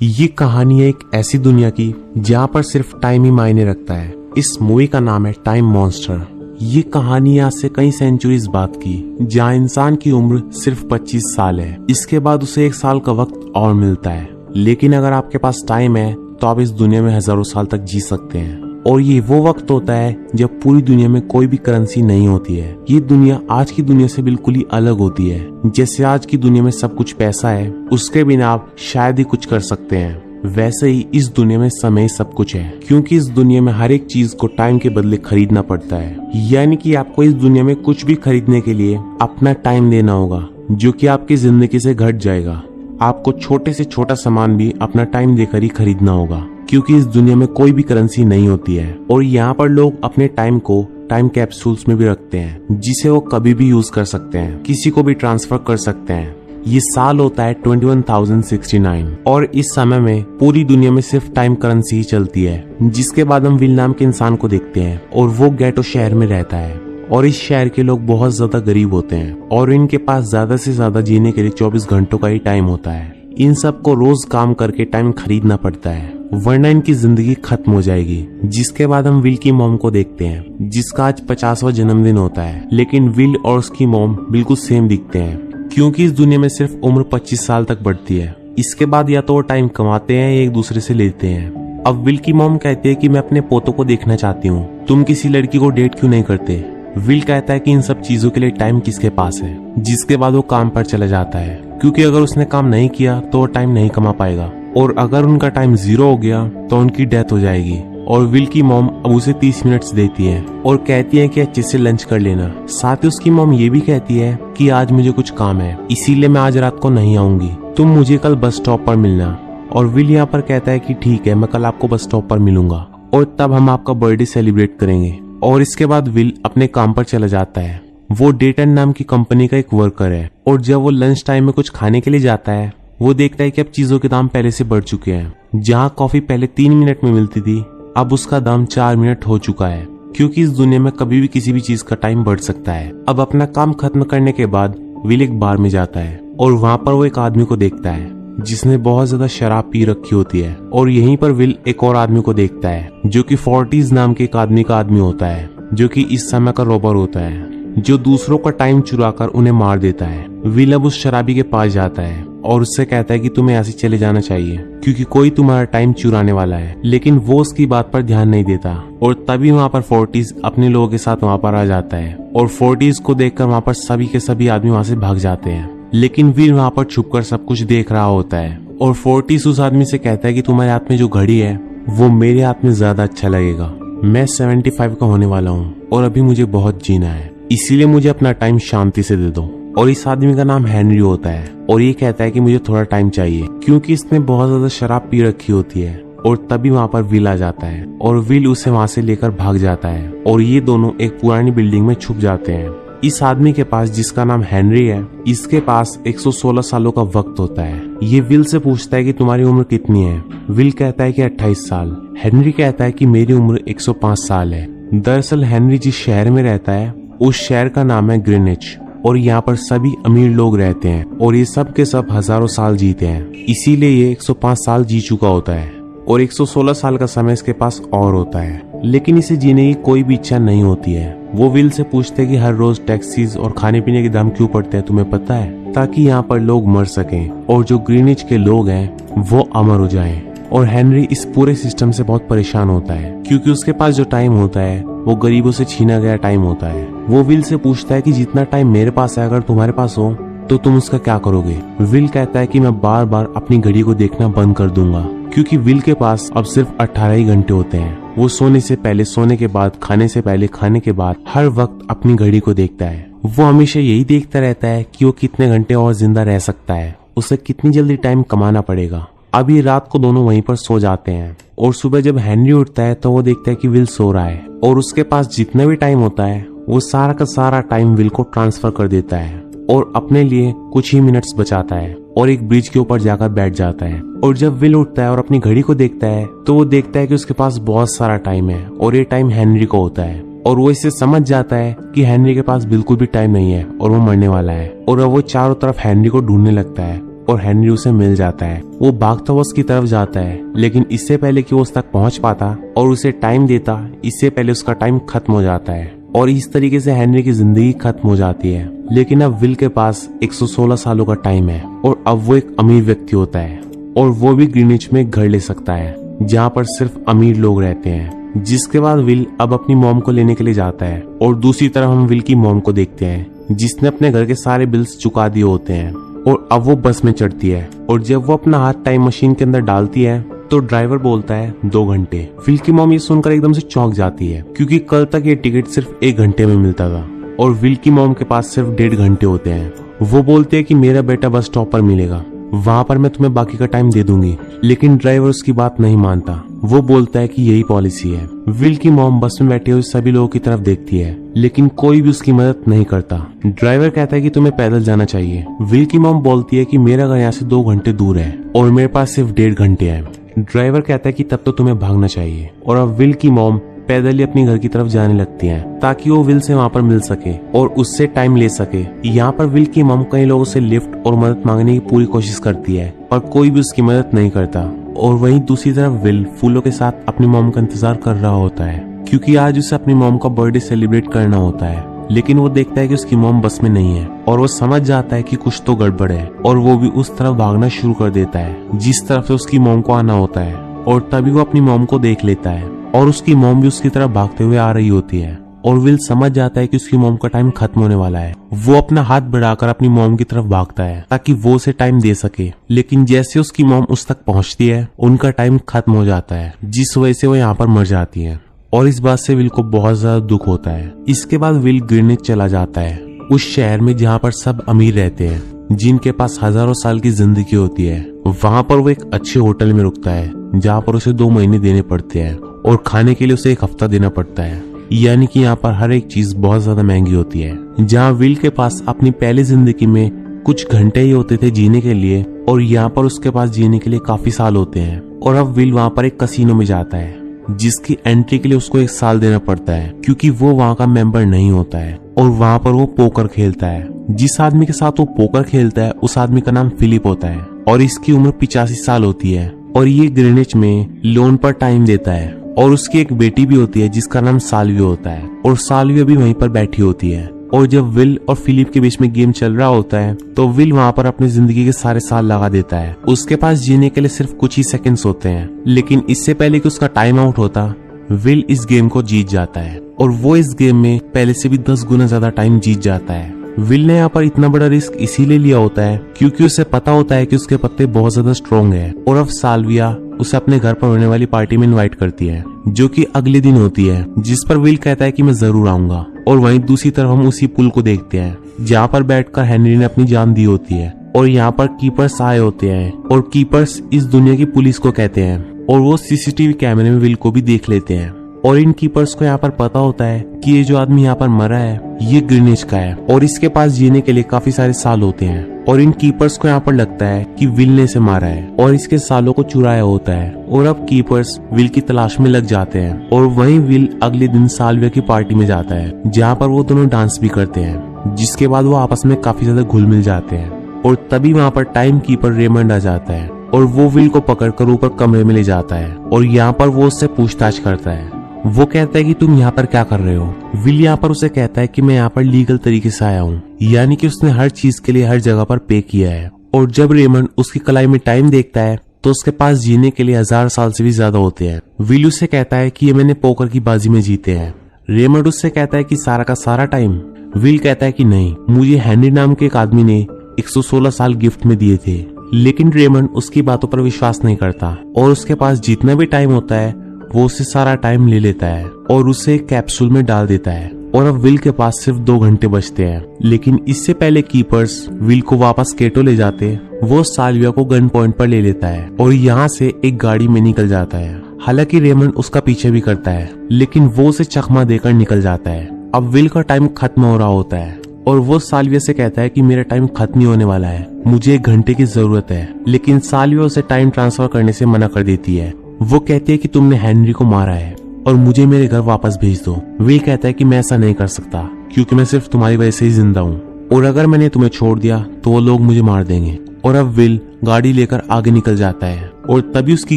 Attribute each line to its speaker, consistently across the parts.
Speaker 1: ये कहानी है एक ऐसी दुनिया की जहाँ पर सिर्फ टाइम ही मायने रखता है। इस मूवी का नाम है टाइम मॉन्स्टर। ये कहानी आज से कई सेंचुरीज बाद की, जहाँ इंसान की उम्र सिर्फ 25 साल है। इसके बाद उसे 1 साल का वक्त और मिलता है, लेकिन अगर आपके पास टाइम है तो आप इस दुनिया में हजारों साल तक जी सकते हैं। और ये वो वक्त होता है जब पूरी दुनिया में कोई भी करेंसी नहीं होती है। ये दुनिया आज की दुनिया से बिल्कुल ही अलग होती है। जैसे आज की दुनिया में सब कुछ पैसा है, उसके बिना आप शायद ही कुछ कर सकते हैं, वैसे ही इस दुनिया में समय सब कुछ है, क्योंकि इस दुनिया में हर एक चीज को टाइम के बदले खरीदना पड़ता है। यानी कि आपको इस दुनिया में कुछ भी खरीदने के लिए अपना टाइम देना होगा, जो कि आपकी जिंदगी से घट जाएगा। आपको छोटे से छोटा सामान भी अपना टाइम देकर ही खरीदना होगा, क्योंकि इस दुनिया में कोई भी करेंसी नहीं होती है। और यहाँ पर लोग अपने टाइम को टाइम कैप्सूल्स में भी रखते हैं, जिसे वो कभी भी यूज कर सकते हैं, किसी को भी ट्रांसफर कर सकते हैं। ये साल होता है 21,069 और इस समय में पूरी दुनिया में सिर्फ टाइम करेंसी ही चलती है। जिसके बाद हम विल नाम के इंसान को देखते हैं और वो गेटो शहर में रहता है। और इस शहर के लोग बहुत ज्यादा गरीब होते हैं और इनके पास ज्यादा से ज्यादा जीने के लिए 24 घंटों का ही टाइम होता है। इन सबको रोज काम करके टाइम खरीदना पड़ता है, वरना इनकी जिंदगी खत्म हो जाएगी। जिसके बाद हम विल की मॉम को देखते हैं, जिसका आज 50वां जन्मदिन होता है। लेकिन विल और उसकी मॉम बिल्कुल सेम दिखते हैं, क्योंकि इस दुनिया में सिर्फ उम्र 25 साल तक बढ़ती है। इसके बाद या तो वो टाइम कमाते हैं या एक दूसरे से लेते हैं। अब विल की मॉम कहती है कि मैं अपने पोतों को देखना चाहती हूँ, तुम किसी लड़की को डेट क्यों नहीं करते। विल कहता है कि इन सब चीजों के लिए टाइम किसके पास है। जिसके बाद वो काम पर चला जाता है, क्योंकि अगर उसने काम नहीं किया तो वो टाइम नहीं कमा पाएगा, और अगर उनका टाइम 0 हो गया तो उनकी डेथ हो जाएगी। और विल की मॉम अब उसे 30 मिनट्स देती है और कहती है कि अच्छे से लंच कर लेना। साथ ही उसकी मॉम ये भी कहती है कि आज मुझे कुछ काम है, इसीलिए मैं आज रात को नहीं आऊंगी, तुम मुझे कल बस स्टॉप पर मिलना। और विल यहाँ पर कहता है कि ठीक है, मैं कल आपको बस स्टॉप पर मिलूंगा और तब हम आपका बर्थडे सेलिब्रेट करेंगे। और इसके बाद विल अपने काम पर चला जाता है। वो डेटन नाम की कंपनी का एक वर्कर है, और जब वो लंच टाइम में कुछ खाने के लिए जाता है, वो देखता है कि अब चीजों के दाम पहले से बढ़ चुके हैं। जहाँ कॉफी पहले 3 मिनट में मिलती थी, अब उसका दाम 4 मिनट हो चुका है, क्योंकि इस दुनिया में कभी भी किसी भी चीज का टाइम बढ़ सकता है। अब अपना काम खत्म करने के बाद विल एक बार में जाता है और वहाँ पर वो एक आदमी को देखता है जिसने बहुत ज्यादा शराब पी रखी होती है। और यहीं पर विल एक और आदमी को देखता है, जो कि 40s नाम के एक आदमी का आदमी होता है, जो कि इस समय का रॉबर होता है, जो दूसरों का टाइम चुराकर उन्हें मार देता है। विल अब उस शराबी के पास जाता है और उससे कहता है कि तुम्हें ऐसे चले जाना चाहिए, क्योंकि कोई तुम्हारा टाइम चुराने वाला है। लेकिन वो उसकी बात पर ध्यान नहीं देता, और तभी वहाँ पर 40s अपने लोगों के साथ वहाँ पर आ जाता है। और 40s को देखकर वहाँ पर सभी के सभी आदमी वहाँ से भाग जाते हैं। लेकिन विल वहाँ पर छुपकर सब कुछ देख रहा होता है। और 40s उस आदमी से कहता है कि तुम्हारे हाथ में जो घड़ी है वो मेरे हाथ में ज्यादा अच्छा लगेगा। मैं 75 का होने वाला हूँ और अभी मुझे बहुत जीना है, इसीलिए मुझे अपना टाइम शांति से दे दो। और इस आदमी का नाम हेनरी होता है, और ये कहता है कि मुझे थोड़ा टाइम चाहिए, क्योंकि इसने बहुत ज्यादा शराब पी रखी होती है। और तभी वहाँ पर विल आ जाता है और विल उसे वहाँ से लेकर भाग जाता है, और ये दोनों एक पुरानी बिल्डिंग में छुप जाते हैं। इस आदमी के पास, जिसका नाम हेनरी है, इसके पास 116 सालों का वक्त होता है। ये विल से पूछता है कि तुम्हारी उम्र कितनी है। विल कहता है कि 28 साल। हेनरी कहता है कि मेरी उम्र 105 साल है। दरअसल हेनरी जिस शहर में रहता है, उस शहर का नाम है ग्रीनिच, और यहाँ पर सभी अमीर लोग रहते हैं, और ये सब के सब हजारों साल जीते हैं, इसीलिए ये 105 साल जी चुका होता है। और 116 साल का समय इसके पास और होता है, लेकिन इसे जीने की कोई भी इच्छा नहीं होती है। वो विल से पूछते हैं कि हर रोज टैक्सीज और खाने पीने के दाम क्यों बढ़ते हैं, तुम्हें पता है? ताकि यहाँ पर लोग मर सकें और जो ग्रीनिच के लोग हैं वो अमर हो जाएं। और हेनरी इस पूरे सिस्टम से बहुत परेशान होता है, क्योंकि उसके पास जो टाइम होता है वो गरीबों से छीना गया टाइम होता है। वो विल से पूछता है कि जितना टाइम मेरे पास है, अगर तुम्हारे पास हो तो तुम उसका क्या करोगे। विल कहता है कि मैं बार बार अपनी घड़ी को देखना बंद कर दूंगा, क्योंकि विल के पास अब सिर्फ 18 ही घंटे होते हैं। वो सोने से पहले, सोने के बाद, खाने से पहले, खाने के बाद हर वक्त अपनी घड़ी को देखता है। वो हमेशा यही देखता रहता है कि वो कितने घंटे और जिंदा रह सकता है, उसे कितनी जल्दी टाइम कमाना पड़ेगा। अभी रात को दोनों वहीं पर सो जाते हैं, और सुबह जब हेनरी उठता है तो वो देखता है कि विल सो रहा है, और उसके पास जितना भी टाइम होता है वो सारा का सारा टाइम विल को ट्रांसफर कर देता है, और अपने लिए कुछ ही मिनट्स बचाता है, और एक ब्रिज के ऊपर जाकर बैठ जाता है। और जब विल उठता है और अपनी घड़ी को देखता है तो वो देखता है कि उसके पास बहुत सारा टाइम है, और ये टाइम हेनरी को होता है। और वो इससे समझ जाता है कि हेनरी के पास बिल्कुल भी टाइम नहीं है और वो मरने वाला है। और अब वो चारों तरफ हेनरी को ढूंढने लगता है, और हेनरी उसे मिल जाता है। वो भागता हुआ उसकी तरफ जाता है, लेकिन इससे पहले कि वो उस तक पहुंच पाता और उसे टाइम देता, इससे पहले उसका टाइम खत्म हो जाता है और इस तरीके से हेनरी की जिंदगी खत्म हो जाती है। लेकिन अब विल के पास 116 सालों का टाइम है और अब वो एक अमीर व्यक्ति होता है और वो भी ग्रीनिच में घर ले सकता है जहाँ पर सिर्फ अमीर लोग रहते हैं। जिसके बाद विल अब अपनी मॉम को लेने के लिए जाता है और दूसरी तरफ हम विल की मॉम को देखते हैं जिसने अपने घर के सारे बिल्स चुका दिए होते हैं और अब वो बस में चढ़ती है और जब वो अपना हाथ टाइम मशीन के अंदर डालती है तो ड्राइवर बोलता है 2 घंटे। विल की मॉम ये सुनकर एकदम से चौंक जाती है क्योंकि कल तक ये टिकट सिर्फ 1 घंटे में मिलता था और विल की मॉम के पास सिर्फ 1.5 घंटे होते हैं। वो बोलते हैं कि मेरा बेटा बस स्टॉप पर मिलेगा, वहाँ पर मैं तुम्हें बाकी का टाइम दे दूंगी, लेकिन ड्राइवर उसकी बात नहीं मानता। वो बोलता है कि यही पॉलिसी है। विल की मॉम बस में बैठे हुए सभी लोगों की तरफ देखती है, लेकिन कोई भी उसकी मदद नहीं करता। ड्राइवर कहता है कि तुम्हें पैदल जाना चाहिए। विल की मॉम बोलती है कि मेरा घर यहाँ से 2 घंटे दूर है और मेरे पास सिर्फ 1.5 घंटे है। ड्राइवर कहता है कि तब तो तुम्हें भागना चाहिए और अब विल की मॉम पैदल ही अपनी घर की तरफ जाने लगती हैं ताकि वो विल से वहाँ पर मिल सके और उससे टाइम ले सके। यहाँ पर विल की मॉम कई लोगों से लिफ्ट और मदद मांगने की पूरी कोशिश करती है पर कोई भी उसकी मदद नहीं करता। और वहीं दूसरी तरफ विल फूलों के साथ अपनी मॉम का इंतजार कर रहा होता है क्योंकि आज उसे अपनी मॉम का बर्थडे सेलिब्रेट करना होता है। लेकिन वो देखता है कि उसकी मॉम बस में नहीं है और वो समझ जाता है कि कुछ तो गड़बड़ है और वो भी उस तरफ भागना शुरू कर देता है जिस तरफ से उसकी मॉम को आना होता है। और तभी वो अपनी मॉम को देख लेता है और उसकी मॉम भी उसकी तरफ भागते हुए आ रही होती है और विल समझ जाता है कि उसकी मॉम का टाइम खत्म होने वाला है। वो अपना हाथ बढ़ाकर अपनी मॉम की तरफ भागता है ताकि वो उसे टाइम दे सके, लेकिन जैसे उसकी मॉम उस तक पहुंचती है उनका टाइम खत्म हो जाता है जिस वजह से वो यहाँ पर मर जाती है और इस बात से विल को बहुत ज्यादा दुख होता है। इसके बाद विल ग्रीनिच चला जाता है, उस शहर में जहाँ पर सब अमीर रहते हैं जिनके पास हजारों साल की जिंदगी होती है। वहाँ पर वो एक अच्छे होटल में रुकता है जहाँ पर उसे 2 महीने देने पड़ते हैं और खाने के लिए उसे 1 हफ्ता देना पड़ता है, यानी कि यहाँ पर हर एक चीज बहुत ज्यादा महंगी होती है। जहाँ विल के पास अपनी पहली जिंदगी में कुछ घंटे ही होते थे जीने के लिए और यहाँ पर उसके पास जीने के लिए काफी साल होते हैं। और अब विल वहाँ पर एक कसीनो में जाता है जिसकी एंट्री के लिए उसको 1 साल देना पड़ता है क्योंकि वो वहाँ का मेंबर नहीं होता है और वहाँ पर वो पोकर खेलता है। जिस आदमी के साथ वो पोकर खेलता है उस आदमी का नाम फिलिप होता है और इसकी उम्र 85 साल होती है और ये ग्रीनिच में लोन पर टाइम देता है। और उसकी एक बेटी भी होती है जिसका नाम साल्विया होता है और साल्विया भी वहीं पर बैठी होती है। और जब विल और फिलिप के बीच में गेम चल रहा होता है तो विल वहाँ पर अपनी जिंदगी के सारे साल लगा देता है। उसके पास जीने के लिए सिर्फ कुछ ही सेकंड्स होते हैं, लेकिन इससे पहले कि उसका टाइम आउट होता विल इस गेम को जीत जाता है और वो इस गेम में पहले से भी 10 गुना ज्यादा टाइम जीत जाता है। विल ने यहाँ पर इतना बड़ा रिस्क इसीलिए लिया होता है क्योंकि उसे पता होता है कि उसके पत्ते बहुत ज्यादा स्ट्रॉन्ग है। और अब साल्विया उसे अपने घर पर होने वाली पार्टी में इनवाइट करती है जो कि अगले दिन होती है, जिस पर विल कहता है कि मैं जरूर आऊंगा। और वहीं दूसरी तरफ हम उसी पुल को देखते हैं जहाँ पर बैठकर हेनरी ने अपनी जान दी होती है और यहाँ पर कीपर्स आए होते हैं और कीपर्स इस दुनिया की पुलिस को कहते हैं और वो सीसीटीवी कैमरे में विल को भी देख लेते हैं। और इन कीपर्स को यहाँ पर पता होता है कि ये जो आदमी यहाँ पर मरा है ये ग्रीनिच का है और इसके पास जीने के लिए काफी सारे साल होते हैं। और इन कीपर्स को यहाँ पर लगता है कि विल ने इसे मारा है और इसके सालों को चुराया होता है। और अब कीपर्स विल की तलाश में लग जाते हैं और वहीं विल अगले दिन साल्विया की पार्टी में जाता है जहाँ पर वो दोनों डांस भी करते हैं, जिसके बाद वो आपस में काफी ज्यादा घुल मिल जाते हैं। और तभी वहाँ पर टाइम कीपर रेमंड आ जाता है और वो विल को पकड़कर ऊपर कमरे में ले जाता है और यहाँ पर वो उससे पूछताछ करता है। वो कहता है कि तुम यहाँ पर क्या कर रहे हो। विल यहाँ पर उसे कहता है कि मैं यहाँ पर लीगल तरीके से आया हूँ, यानी कि उसने हर चीज के लिए हर जगह पर पे किया है। और जब रेमंड उसकी कलाई में टाइम देखता है तो उसके पास जीने के लिए 1000 साल से भी ज्यादा होते हैं। विल उसे कहता है कि ये मैंने पोकर की बाजी में जीते हैं। रेमंड उससे कहता है कि सारा का सारा टाइम। विल कहता है कि नहीं, मुझे हेनरी नाम के एक आदमी ने 116 साल गिफ्ट में दिए थे। लेकिन रेमंड उसकी बातों पर विश्वास नहीं करता और उसके पास जितना भी टाइम होता है वो उससे सारा टाइम ले लेता है और उसे एक कैप्सूल में डाल देता है। और अब विल के पास सिर्फ 2 घंटे बचते हैं, लेकिन इससे पहले कीपर्स विल को वापस केटो ले जाते वो साल्विया को गन पॉइंट पर ले लेता है और यहाँ से एक गाड़ी में निकल जाता है। हालांकि रेमंड उसका पीछे भी करता है, लेकिन वो उसे चकमा देकर निकल जाता है। अब विल का टाइम खत्म हो रहा होता है और वो साल्विया से कहता है कि मेरा टाइम खत्म नहीं होने वाला है, मुझे 1 घंटे की जरूरत है। लेकिन साल्विया उसे टाइम ट्रांसफर करने से मना कर देती है। वो कहती है कि तुमने हेनरी को मारा है और मुझे मेरे घर वापस भेज दो। विल कहता है कि मैं ऐसा नहीं कर सकता क्योंकि मैं सिर्फ तुम्हारी वजह से ही जिंदा हूँ और अगर मैंने तुम्हें छोड़ दिया तो वो लोग मुझे मार देंगे। और अब विल गाड़ी लेकर आगे निकल जाता है और तभी उसकी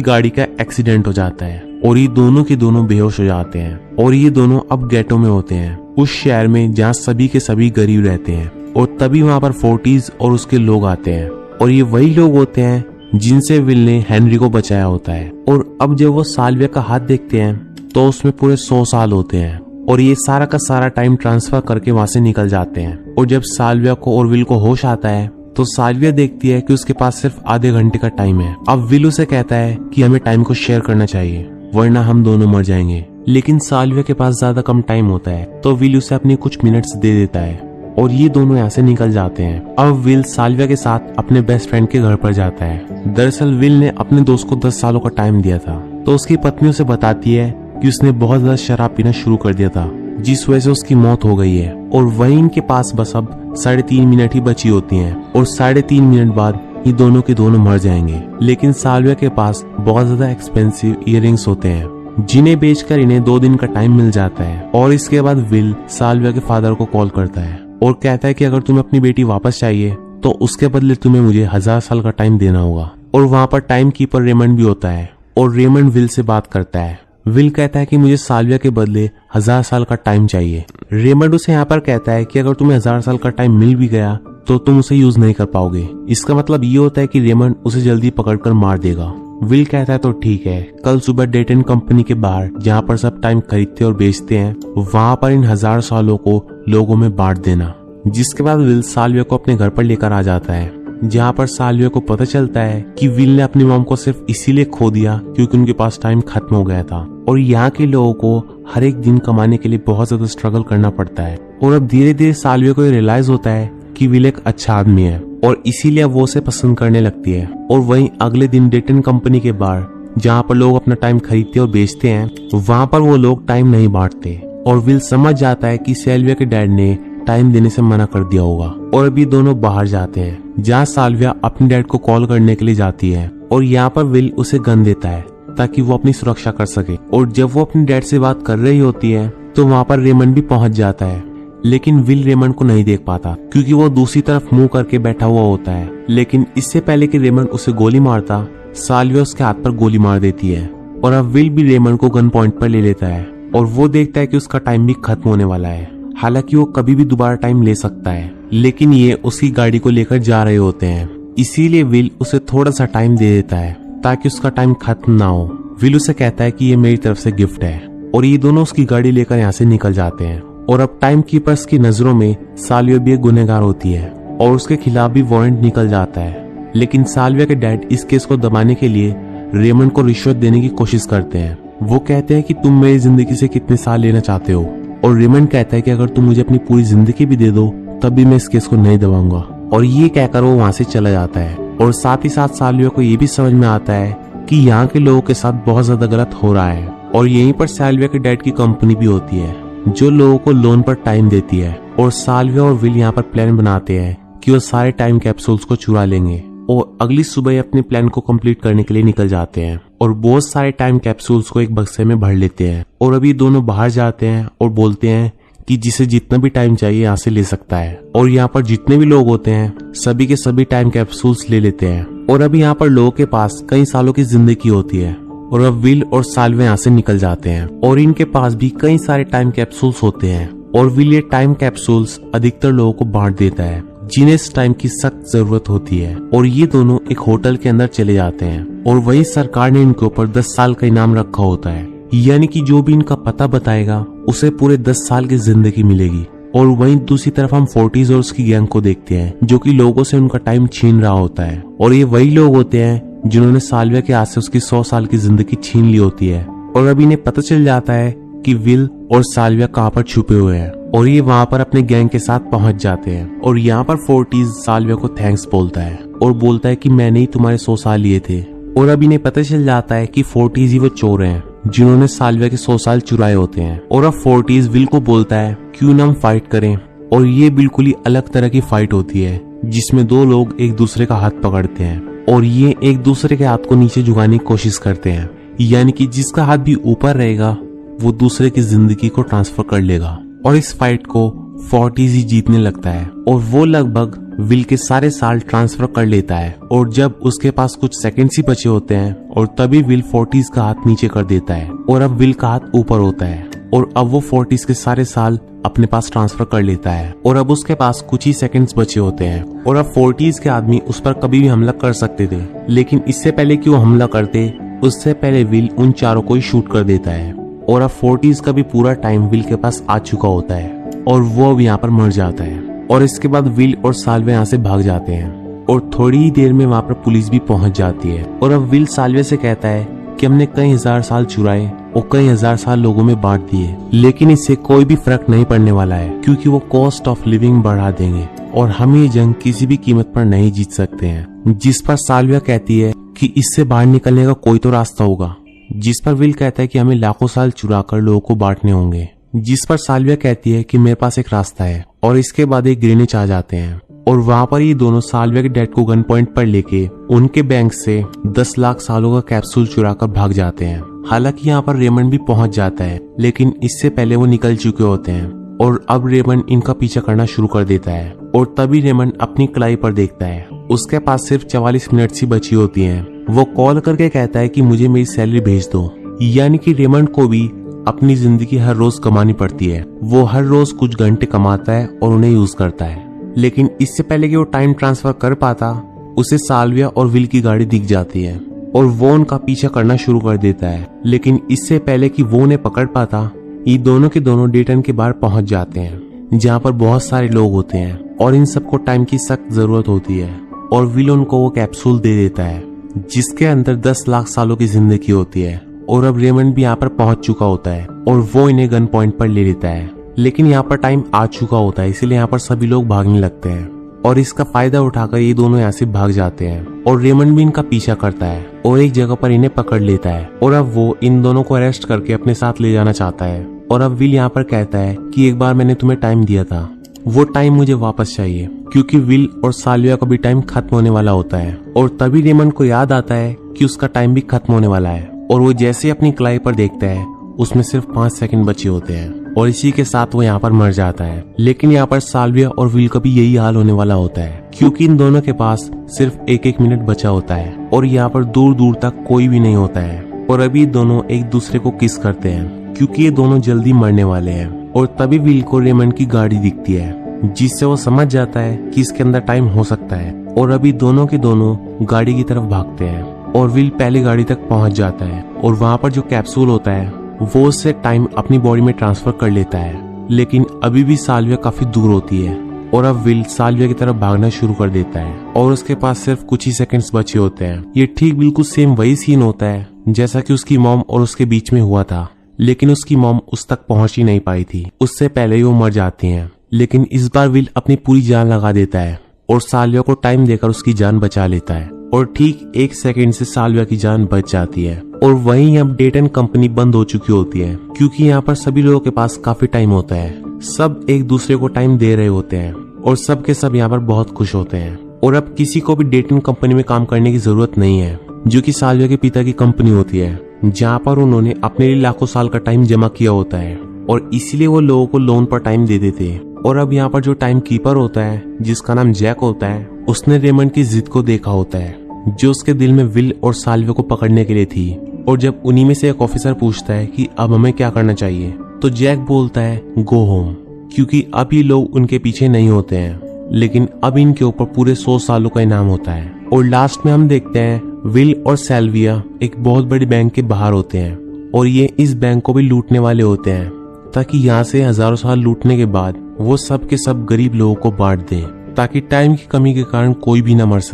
Speaker 1: गाड़ी का एक्सीडेंट हो जाता है और ये दोनों के दोनों बेहोश हो जाते हैं और ये दोनों अब गेटो में होते हैं, उस शहर में जहाँ सभी के सभी गरीब रहते हैं। और तभी वहाँ पर फोर्टीज और उसके लोग आते हैं और ये वही लोग होते हैं जिनसे विल ने हेनरी को बचाया होता है। और अब जब वो साल्विया का हाथ देखते हैं तो उसमें पूरे 100 साल होते हैं और ये सारा का सारा टाइम ट्रांसफर करके वहाँ से निकल जाते हैं। और जब साल्विया को और विल को होश आता है तो साल्विया देखती है कि उसके पास सिर्फ आधे घंटे का टाइम है। अब विल उसे कहता है कि हमें टाइम को शेयर करना चाहिए वरना हम दोनों मर जाएंगे, लेकिन साल्विया के पास ज्यादा कम टाइम होता है तो विल उसे अपने कुछ मिनट्स दे देता है और ये दोनों यहाँ से निकल जाते हैं। अब विल साल्विया के साथ अपने बेस्ट फ्रेंड के घर पर जाता है। दरअसल विल ने अपने दोस्त को 10 सालों का टाइम दिया था तो उसकी पत्नी उसे बताती है कि उसने बहुत ज्यादा शराब पीना शुरू कर दिया था जिस वजह से उसकी मौत हो गई है और वहीं इनके पास बस अब 3.5 मिनट ही बची होती हैं और 3.5 मिनट बाद ये दोनों के दोनों मर जाएंगे। लेकिन साल्विया के पास बहुत ज्यादा एक्सपेंसिव इयररिंग्स होते हैं जिन्हें बेचकर इन्हें 2 दिन का टाइम मिल जाता है। और इसके बाद विल साल्विया के फादर को कॉल करता है और कहता है कि अगर तुम्हें अपनी बेटी वापस चाहिए तो उसके बदले तुम्हें मुझे 1000 साल का टाइम देना होगा। और वहाँ पर टाइम कीपर रेमंड भी होता है और रेमंड विल से बात करता है। विल कहता है कि मुझे साल्विया के बदले 1000 साल का टाइम चाहिए। रेमंड उसे यहाँ पर कहता है कि अगर तुम्हें 1000 साल का टाइम मिल भी गया तो तुम उसे यूज नहीं कर पाओगे। इसका मतलब ये होता है कि रेमंड उसे जल्दी पकड़कर मार देगा। विल कहता है तो ठीक है, कल सुबह डेटन कंपनी के बाहर जहाँ पर सब टाइम खरीदते और बेचते हैं वहाँ पर इन 1000 सालों को लोगों में बांट देना। जिसके बाद विल साल्विया को अपने घर पर लेकर आ जाता है जहाँ पर साल्विया को पता चलता है कि विल ने अपनी मॉम को सिर्फ इसीलिए खो दिया क्योंकि उनके पास टाइम खत्म हो गया था और यहाँ के लोगों को हर एक दिन कमाने के लिए बहुत ज्यादा स्ट्रगल करना पड़ता है। और अब धीरे धीरे साल्विया को रियलाइज होता है कि विल एक अच्छा आदमी है और इसीलिए वो उसे पसंद करने लगती है। और वहीं अगले दिन डेटन कंपनी के बाहर जहाँ पर लोग अपना टाइम खरीदते और बेचते हैं वहाँ पर वो लोग टाइम नहीं बांटते और विल समझ जाता है कि साल्विया के डैड ने टाइम देने से मना कर दिया होगा। और अभी दोनों बाहर जाते हैं जहाँ साल्विया अपने डैड को कॉल करने के लिए जाती है और यहाँ पर विल उसे गन देता है ताकि वो अपनी सुरक्षा कर सके। और जब वो अपने डैड से बात कर रही होती है तो वहाँ पर रेमंड भी पहुंच जाता है, लेकिन विल रेमंड को नहीं देख पाता क्योंकि वो दूसरी तरफ मुंह करके बैठा हुआ होता है। लेकिन इससे पहले कि रेमंड उसे गोली मारता साल्विया उसके हाथ पर गोली मार देती है और अब विल भी रेमंड को गन पॉइंट पर ले लेता है और वो देखता है कि उसका टाइम भी खत्म होने वाला है। हालांकि वो कभी भी दोबारा टाइम ले सकता है, लेकिन ये उसकी गाड़ी को लेकर जा रहे होते हैं इसीलिए विल उसे थोड़ा सा टाइम दे देता है ताकि उसका टाइम खत्म ना हो। विल उसे कहता है कि ये मेरी तरफ से गिफ्ट है और ये दोनों उसकी गाड़ी लेकर यहाँ से निकल जाते हैं। और अब टाइम कीपर्स की नजरों में साल्विया भी एक गुनहगार होती है और उसके खिलाफ भी वारंट निकल जाता है। लेकिन साल्विया के डैड इस केस को दबाने के लिए रेमंड को रिश्वत देने की कोशिश करते हैं। वो कहते हैं कि तुम मेरी जिंदगी से कितने साल लेना चाहते हो और रेमंड कहता है कि अगर तुम मुझे अपनी पूरी जिंदगी भी दे दो तब भी मैं इस केस को नहीं दबाऊंगा। और ये कहकर वो वहाँ से चला जाता है और साथ ही साथ साल्विया को ये भी समझ में आता है कि यहाँ के लोगों के साथ बहुत ज्यादा गलत हो रहा है। और यहीं पर साल्विया के डैड की कंपनी भी होती है जो लोगों को लोन पर टाइम देती है और साल्विया और विल यहाँ पर प्लान बनाते हैं कि वो सारे टाइम कैप्सूल्स को चुरा लेंगे और अगली सुबह अपने प्लान को कंप्लीट करने के लिए निकल जाते हैं और बहुत सारे टाइम कैप्सूल्स को एक बक्से में भर लेते हैं। और अभी दोनों बाहर जाते हैं और बोलते हैं कि जिसे जितना भी टाइम चाहिए यहाँ से ले सकता है। और यहाँ पर जितने भी लोग होते हैं सभी के सभी टाइम कैप्सूल्स ले लेते हैं और अभी यहाँ पर लोगों के पास कई सालों की जिंदगी होती है। और अब विल और साल्विया यहाँ से निकल जाते हैं और इनके पास भी कई सारे टाइम कैप्सूल्स होते हैं और विल ये टाइम कैप्सूल्स अधिकतर लोगों को बांट देता है जिन्हें इस टाइम की सख्त जरूरत होती है। और ये दोनों एक होटल के अंदर चले जाते हैं और वही सरकार ने इनके ऊपर 10 साल का इनाम रखा होता है, यानी कि जो भी इनका पता बताएगा उसे पूरे 10 साल की जिंदगी मिलेगी। और वहीं दूसरी तरफ हम फोर्टीज और उसकी गैंग को देखते हैं जो कि लोगों से उनका टाइम छीन रहा होता है और ये वही लोग होते हैं जिन्होंने साल्विया के हाथ से उसकी 100 साल की जिंदगी छीन ली होती है। और अभी इन्हें पता चल जाता है कि विल और साल्विया कहाँ पर छुपे हुए हैं और ये वहाँ पर अपने गैंग के साथ पहुंच जाते हैं। और यहाँ पर फोर्टीज साल्विया को थैंक्स बोलता है और बोलता है कि मैंने ही तुम्हारे 100 साल लिए थे। और अभी इन्हें पता चल जाता है कि फोर्टीज ही वो चोर हैं जिन्होंने साल्विया के 100 साल चुराए होते हैं। और अब फोर्टीज विल को बोलता है क्यों ना हम फाइट करें। और ये बिल्कुल ही अलग तरह की फाइट होती है जिसमें दो लोग एक दूसरे का हाथ पकड़ते हैं और ये एक दूसरे के हाथ को नीचे झुकाने की कोशिश करते हैं, यानी कि जिसका हाथ भी ऊपर रहेगा वो दूसरे की जिंदगी को ट्रांसफर कर लेगा। और इस फाइट को 40s ही जीतने लगता है और वो लगभग विल के सारे साल ट्रांसफर कर लेता है। और जब उसके पास कुछ सेकंड्स ही बचे होते हैं और तभी विल 40s का हाथ नीचे कर देता है और अब विल का हाथ ऊपर होता है और अब वो 40s के सारे साल अपने पास ट्रांसफर कर लेता है और अब उसके पास कुछ ही सेकंड्स बचे होते हैं और अब 40s के आदमी उस पर कभी भी हमला कर सकते थे, लेकिन इससे पहले कि वो हमला करते उससे पहले विल उन चारों को ही शूट कर देता है और अब 40s का भी पूरा टाइम विल के पास आ चुका होता है और वो अब यहाँ पर मर जाता है। और इसके बाद विल और साल्वे यहाँ से भाग जाते हैं और थोड़ी ही देर में वहाँ पर पुलिस भी पहुंच जाती है और अब विल साल्वे से कहता है कि हमने कई हजार साल चुराए और कई हजार साल लोगों में बांट दिए, लेकिन इससे कोई भी फर्क नहीं पड़ने वाला है क्योंकि वो कॉस्ट ऑफ लिविंग बढ़ा देंगे और हम ये जंग किसी भी कीमत पर नहीं जीत सकते हैं। जिस पर साल्विया कहती है कि इससे बाहर निकलने का कोई तो रास्ता होगा, जिस पर विल कहता है कि हमें लाखों साल चुराकर लोगों को बांटने होंगे, जिस पर साल्विया कहती है कि मेरे पास एक रास्ता है। और इसके बाद एक ग्रेनेज आ जाते हैं और वहाँ पर ये दोनों साल्विया के डैड को गन पॉइंट पर लेके उनके बैंक से 10 लाख सालों का कैप्सूल चुराकर भाग जाते हैं। हालांकि यहाँ पर रेमंड भी पहुंच जाता है, लेकिन इससे पहले वो निकल चुके होते हैं और अब रेमंड इनका पीछा करना शुरू कर देता है और तभी रेमंड अपनी कलाई पर देखता है उसके पास सिर्फ 44 मिनट ही बची होती हैं। वो कॉल करके कहता है कि मुझे मेरी सैलरी भेज दो, यानी कि रेमंड को भी अपनी जिंदगी हर रोज कमानी पड़ती है। वो हर रोज कुछ घंटे कमाता है और उन्हें यूज करता है, लेकिन इससे पहले कि वो टाइम ट्रांसफर कर पाता उसे साल्विया और विल की गाड़ी दिख जाती है और वो उनका पीछा करना शुरू कर देता है। लेकिन इससे पहले कि वो उन्हें पकड़ पाता ये दोनों के दोनों डेटन के बाहर पहुंच जाते हैं जहाँ पर बहुत सारे लोग होते हैं और इन सबको टाइम की सख्त जरूरत होती है और विल उनको वो कैप्सूल दे देता है जिसके अंदर 10 लाख सालों की जिंदगी होती है। और अब रेमंड भी यहाँ पर पहुंच चुका होता है और वो इन्हें गन पॉइंट पर ले लेता है, लेकिन यहाँ पर टाइम आ चुका होता है, इसीलिए यहाँ पर सभी लोग भागने लगते हैं और इसका फायदा उठाकर ये दोनों यहाँ से भाग जाते हैं और रेमंड भी इनका पीछा करता है और एक जगह पर इन्हें पकड़ लेता है और अब वो इन दोनों को अरेस्ट करके अपने साथ ले जाना चाहता है। और अब विल यहाँ पर कहता है कि एक बार मैंने तुम्हें टाइम दिया था, वो टाइम मुझे वापस चाहिए, क्योंकि विल और साल्विया का भी टाइम खत्म होने वाला होता है। और तभी रेमंड को याद आता है कि उसका टाइम भी खत्म होने वाला है और वो जैसे अपनी कलाई पर देखता है उसमें सिर्फ 5 सेकंड बचे होते हैं और इसी के साथ वो यहाँ पर मर जाता है। लेकिन यहाँ पर साल्विया और विल का भी यही हाल होने वाला होता है क्योंकि इन दोनों के पास सिर्फ 1-1 मिनट बचा होता है और यहाँ पर दूर दूर तक कोई भी नहीं होता है और अभी दोनों एक दूसरे को किस करते हैं क्योंकि ये दोनों जल्दी मरने वाले हैं। और तभी विल को रेमंड की गाड़ी दिखती है जिससे वो समझ जाता है कि इसके अंदर टाइम हो सकता है और अभी दोनों के दोनों गाड़ी की तरफ भागते हैं और विल पहले गाड़ी तक पहुंच जाता है और वहाँ पर जो कैप्सूल होता है वो उससे टाइम अपनी बॉडी में ट्रांसफर कर लेता है। लेकिन अभी भी साल्विया काफी दूर होती है और अब विल साल्विया की तरफ भागना शुरू कर देता है और उसके पास सिर्फ कुछ ही सेकंड्स बचे होते हैं। ये ठीक बिल्कुल सेम वही सीन होता है जैसा कि उसकी मॉम और उसके बीच में हुआ था, लेकिन उसकी मॉम उस तक पहुंच ही नहीं पाई थी, उससे पहले ही वो मर जाती हैं। लेकिन इस बार विल अपनी पूरी जान लगा देता है और साल्विया को टाइम देकर उसकी जान बचा लेता है और ठीक 1 सेकंड से साल्विया की जान बच जाती है। और वहीं अब डेटन कंपनी बंद हो चुकी होती है क्योंकि यहाँ पर सभी लोगों के पास काफी टाइम होता है, सब एक दूसरे को टाइम दे रहे होते हैं और सब के सब यहाँ पर बहुत खुश होते हैं। और अब किसी को भी डेटन कंपनी में काम करने की जरूरत नहीं है, जो कि साल्विया के पिता की कंपनी होती है जहाँ पर उन्होंने अपने लिए लाखों साल का टाइम जमा किया होता है और इसीलिए वो लोगों को लोन पर टाइम दे देते हैं। और अब यहाँ पर जो टाइम कीपर होता है जिसका नाम जैक होता है, उसने रेमंड की जिद को देखा होता है जो उसके दिल में विल और साल्विया को पकड़ने के लिए थी। और जब उन्हीं में से एक ऑफिसर पूछता है कि अब हमें क्या करना चाहिए, तो जैक बोलता है गो होम, क्योंकि अब ये लोग उनके पीछे नहीं होते हैं, लेकिन अब इनके ऊपर पूरे 100 सालों का इनाम होता है। और लास्ट में हम देखते हैं विल और साल्विया एक बहुत बड़ी बैंक के बाहर होते हैं और ये इस बैंक को भी लूटने वाले होते हैं ताकि यहाँ से हजारों साल लूटने के बाद वो सब के सब गरीब लोगों को बांट दें ताकि टाइम की कमी के कारण कोई भी न मर सके।